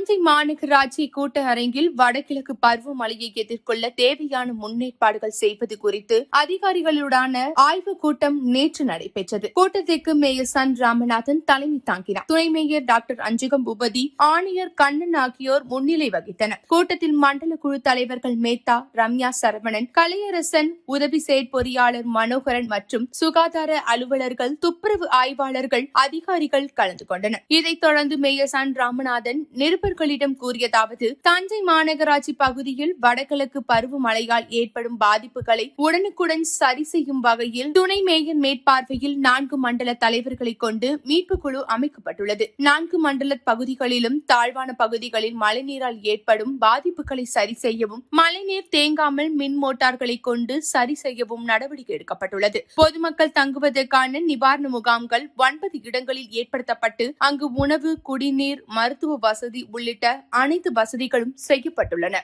தஞ்சை மாநகராட்சி கூட்ட அரங்கில் வடகிழக்கு பருவமழையை எதிர்கொள்ள தேவையான முன்னேற்பாடுகள் செய்வது குறித்து அதிகாரிகளுடனான ஆய்வுக் கூட்டம் நேற்று நடைபெற்றது. கூட்டத்திற்கு மேயர் சன் ராமநாதன் தலைமை தாங்கினார். துணை மேயர் டாக்டர் அஞ்சுகம் பூபதி, ஆணையர் கண்ணன் ஆகியோர் முன்னிலை வகித்தனர். கூட்டத்தில் மண்டல குழு தலைவர்கள் மேத்தா, ரம்யா சரவணன், கலையரசன், உதவி செயற்பொறியாளர் மனோகரன் மற்றும் சுகாதார அலுவலர்கள், துப்புரவு ஆய்வாளர்கள், அதிகாரிகள் கலந்து கொண்டனர். இதைத் தொடர்ந்து மேயர் சன் ராமநாதன் நிருபர்களிடம் கூறியதாவது: தஞ்சை மாநகராட்சி பகுதியில் வடகிழக்கு பருவமழையால் ஏற்படும் பாதிப்புகளை உடனுக்குடன் சரி செய்யும் வகையில் துணை மேயர் மேற்பார்வையில் 4 மண்டல தலைவர்களை கொண்டு மீட்பு குழு அமைக்கப்பட்டுள்ளது. 4 மண்டல பகுதிகளிலும் தாழ்வான பகுதிகளில் மழைநீரால் ஏற்படும் பாதிப்புகளை சரி செய்யவும், மழைநீர் தேங்காமல் மின் மோட்டார்களை கொண்டு சரி செய்யவும் நடவடிக்கை எடுக்கப்பட்டுள்ளது. பொதுமக்கள் தங்குவதற்கான நிவாரண முகாம்கள் 9 இடங்களில் ஏற்படுத்தப்பட்டு அங்கு உணவு, குடிநீர், மருத்துவ வசதி உள்ளிட்ட அனைத்து வசதிகளும் செய்யப்பட்டுள்ளன.